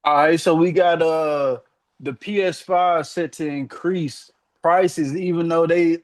All right, so we got the PS5 set to increase prices, even though they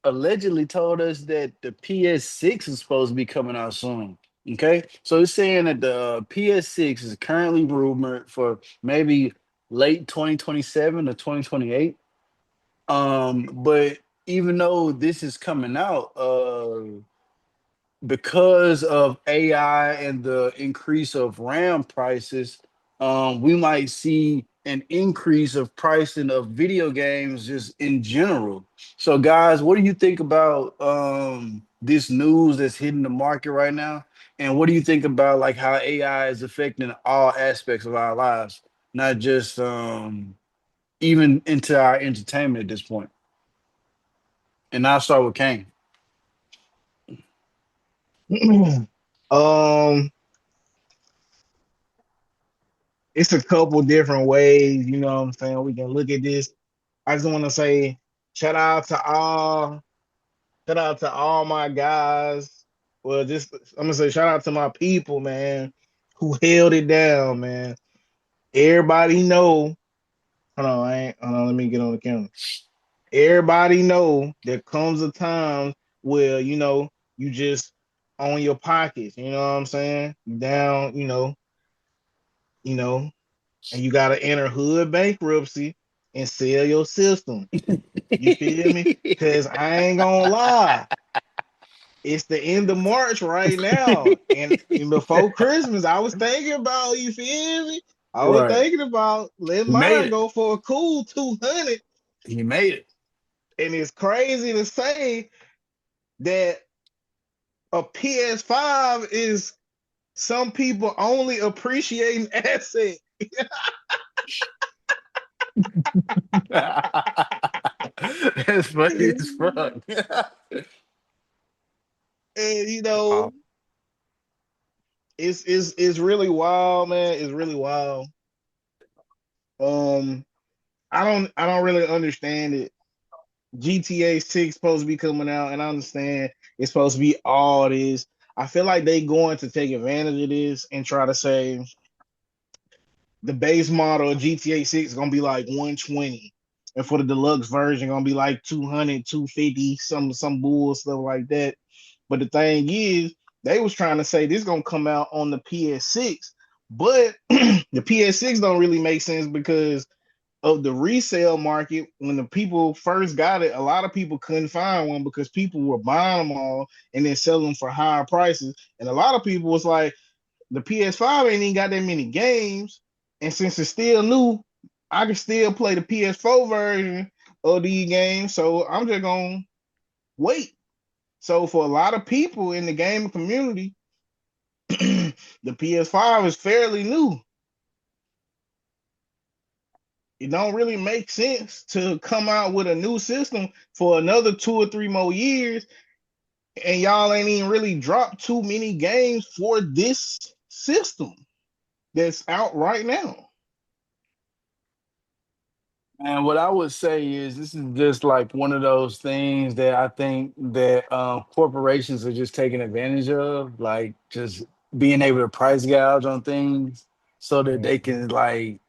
allegedly told us that the PS6 is supposed to be coming out soon. Okay, so it's saying that the PS6 is currently rumored for maybe late 2027 or 2028. But even though this is coming out, because of AI and the increase of RAM prices, we might see an increase of pricing of video games just in general. So, guys, what do you think about this news that's hitting the market right now? And what do you think about like how AI is affecting all aspects of our lives, not just even into our entertainment at this point? And I'll start with Kane. um, it's a couple different ways, you know what I'm saying? We can look at this. I just want to say shout out to all, shout out to all my guys. Well, just I'm gonna say shout out to my people, man, who held it down, man. Everybody know. Hold on, hold on. Let me get on the camera. Everybody know there comes a time where you just on your pockets. You know what I'm saying? You down. You know, and you gotta enter hood bankruptcy and sell your system. You feel me? Cause I ain't gonna lie, it's the end of March right now, and before Christmas, I was thinking about you feel me. I was Right. thinking about letting He made mine it. go for a cool 200, He made it. and it's crazy to say that a PS5 is some people only appreciating asset. That's funny as fuck. And Wow. it's really wild, man. It's really wild. Um, I don't really understand it. GTA 6 supposed to be coming out, and I understand it's supposed to be all this. I feel like they going to take advantage of this and try to say the base model of GTA 6 is gonna be like 120. And for the deluxe version, gonna be like 200, 250, some bull stuff like that. But the thing is, they was trying to say this gonna come out on the PS6, but the PS6 don't really make sense because of the resale market. When the people first got it, a lot of people couldn't find one because people were buying them all and then selling them for higher prices. And a lot of people was like, the PS5 ain't even got that many games, and since it's still new, I can still play the PS4 version of these games. So I'm just gonna wait. So for a lot of people in the gaming community, the PS5 is fairly new. It don't really make sense to come out with a new system for another 2 or 3 more years, and y'all ain't even really dropped too many games for this system that's out right now. And what I would say is this is just like one of those things that I think that corporations are just taking advantage of, like just being able to price gouge on things so that they can like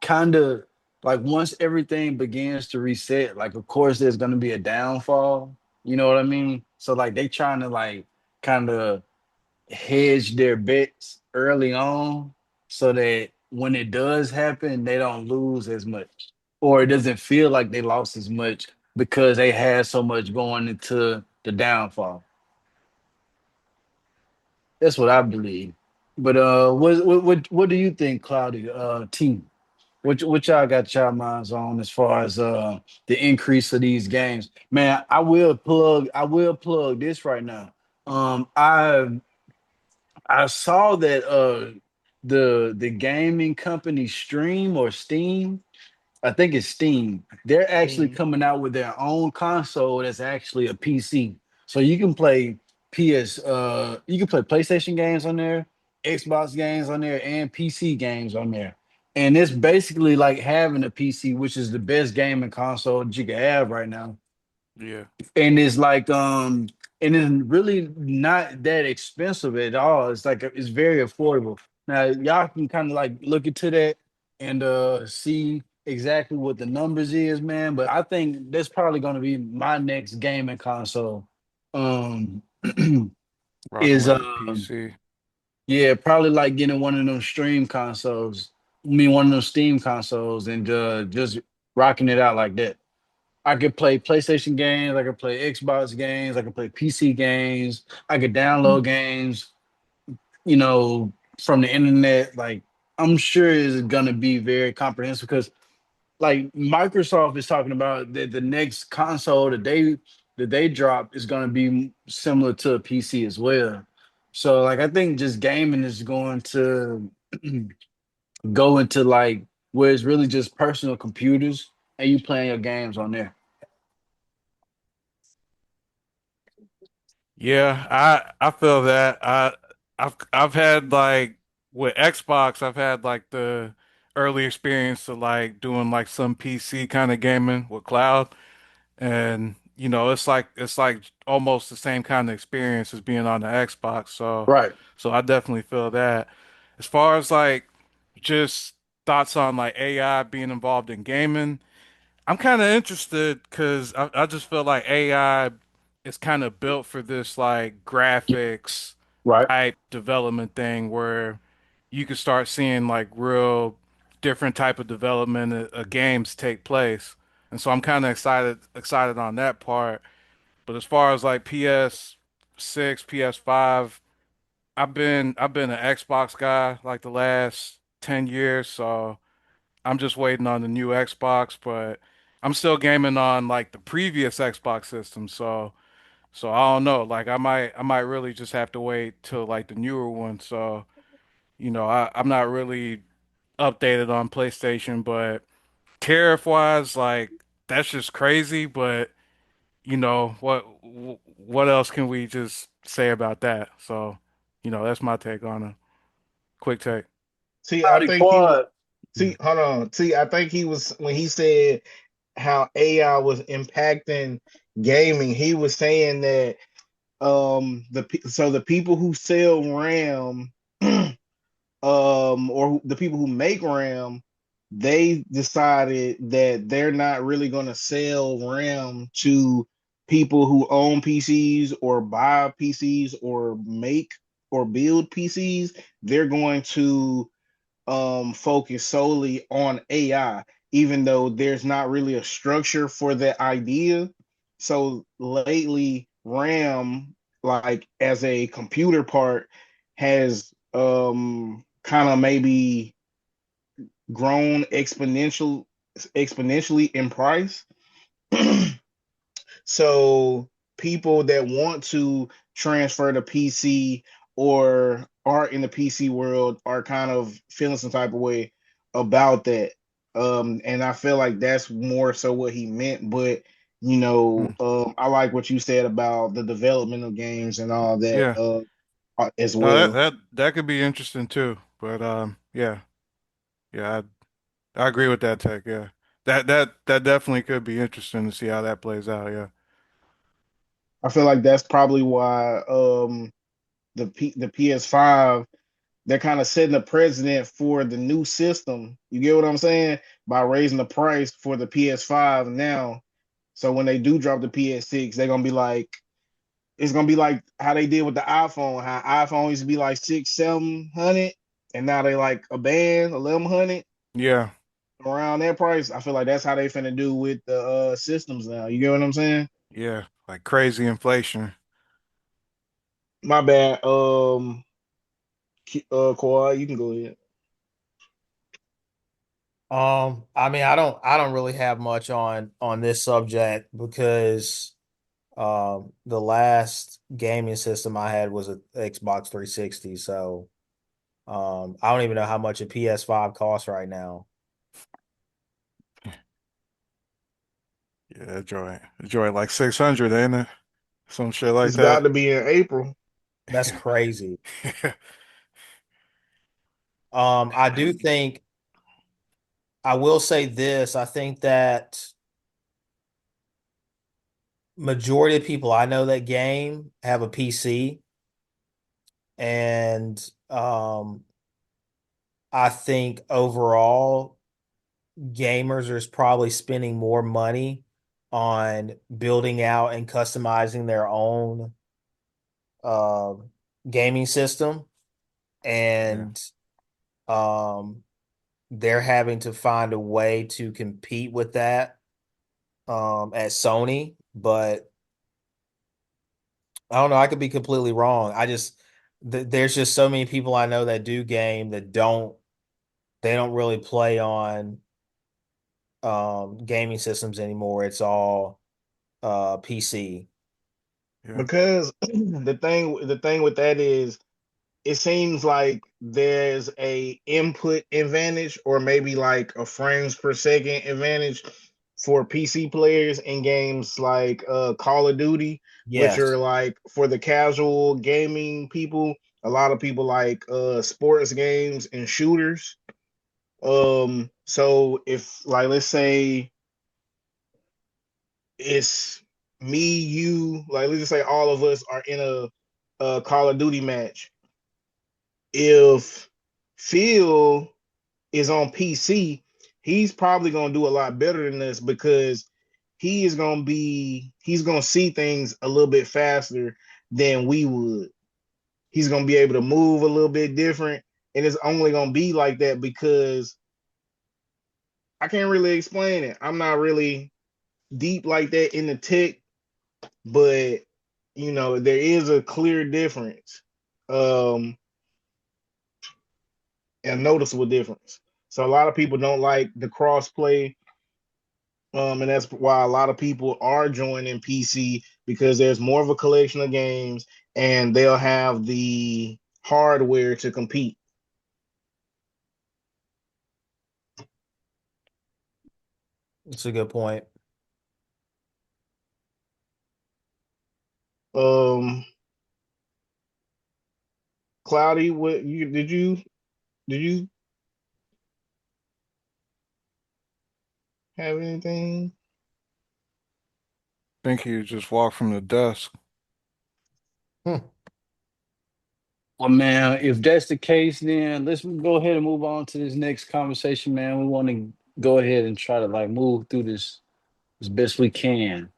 kind of like once everything begins to reset, like of course there's gonna be a downfall. You know what I mean? So like they trying to like kind of hedge their bets early on so that when it does happen, they don't lose as much. Or it doesn't feel like they lost as much because they had so much going into the downfall. That's what I believe. But what do you think, Claudia? Team, what y'all got y'all minds on as far as the increase of these games? Man, I will plug this right now. I saw that the gaming company Stream or Steam, I think it's Steam. They're actually Mhm. coming out with their own console that's actually a PC. So you can play PlayStation games on there, Xbox games on there, and PC games on there. And it's basically like having a PC, which is the best gaming console that you can have right now. Yeah. And it's like and it's really not that expensive at all. It's like it's very affordable. Now y'all can kind of like look into that and see exactly what the numbers is, man. But I think that's probably gonna be my next gaming console. Um Rocking is with the PC. yeah, probably like getting one of them stream consoles. I mean one of them Steam consoles and just rocking it out like that. I could play PlayStation games, I could play Xbox games, I could play PC games, I could download games, you know, from the internet. Like I'm sure is gonna be very comprehensive because like Microsoft is talking about that the next console that they drop is gonna be similar to a PC as well. So like I think just gaming is going to go into like where it's really just personal computers and you playing your games on there. Yeah, I feel that. I've had like with Xbox, I've had like the early experience of like doing like some PC kind of gaming with cloud, and it's like almost the same kind of experience as being on the Xbox. Right. So I definitely feel that. As far as like just thoughts on like AI being involved in gaming. I'm kind of interested because I just feel like AI is kind of built for this like graphics Right. type development thing where you can start seeing like real different type of development of games take place. And so I'm kind of excited on that part. But as far as like PS6, PS5, I've been an Xbox guy like the last 10 years, so I'm just waiting on the new Xbox, but I'm still gaming on like the previous Xbox system, so I don't know. Like I might really just have to wait till like the newer one. So, I'm not really updated on PlayStation, but tariff wise, like that's just crazy, but what else can we just say about that? So, that's my take on it. Quick take. See, I Howdy think he was. quad. See, hold on. See, I think he was when he said how AI was impacting gaming. He was saying that the people who sell RAM the people who make RAM, they decided that they're not really going to sell RAM to people who own PCs or buy PCs or make or build PCs. They're going to focus solely on AI, even though there's not really a structure for that idea. So lately, RAM, like as a computer part, has kind of maybe grown exponentially in price. So people that want to transfer to PC or are in the PC world are kind of feeling some type of way about that. And I feel like that's more so what he meant. But Hmm. I like what you said about the development of games and all that Yeah. as No, that well. that that could be interesting too. But yeah, yeah, I agree with that take. Yeah, that definitely could be interesting to see how that plays out. Yeah, I feel like that's probably why the PS5 they're kind of setting the precedent for the new system. You get what I'm saying? By raising the price for the PS5 now. So when they do drop the PS6, they're gonna be like, it's gonna be like how they did with the iPhone. How iPhone used to be like 600, 700, and now they like a band 1100 yeah, around that price. I feel like that's how they finna do with the systems now. You get what I'm saying? yeah. Like crazy inflation. My bad. Kawhi, you can go ahead. I mean, I don't really have much on this subject because the last gaming system I had was a Xbox 360, so I don't even know how much a PS5 costs right now. Yeah, joy like 600, ain't it? Some shit like It's got that. to be in April. That's crazy. I do think I will say this. I think that majority of people I know that game have a PC, and I think overall gamers are probably spending more money on building out and customizing their own um gaming system, Yeah. and um, they're having to find a way to compete with that at Sony. But I don't know. I could be completely wrong. There's just so many people I know that do game that they don't really play on gaming systems anymore. It's all PC. Yeah. Because the thing with that is it seems like there's a input advantage or maybe like a frames per second advantage for PC players in games like Call of Duty, which are Yes. like for the casual gaming people. A lot of people like sports games and shooters. So if like let's say it's me, you, like let's just say all of us are in a Call of Duty match. If Phil is on PC, he's probably gonna do a lot better than us because he's gonna see things a little bit faster than we would. He's gonna be able to move a little bit different, and it's only gonna be like that because I can't really explain it. I'm not really deep like that in the tech, but there is a clear difference, um, a noticeable difference. So a lot of people don't like the crossplay, and that's why a lot of people are joining PC because there's more of a collection of games, and they'll have the hardware to compete. It's a good point. Um, Cloudy, what you did you have anything? Think he just walked from the desk. Hmm. Well, man, if that's the case, then let's go ahead and move on to this next conversation, man. We want to go ahead and try to like move through this as best we can.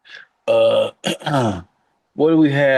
Uh, what do we have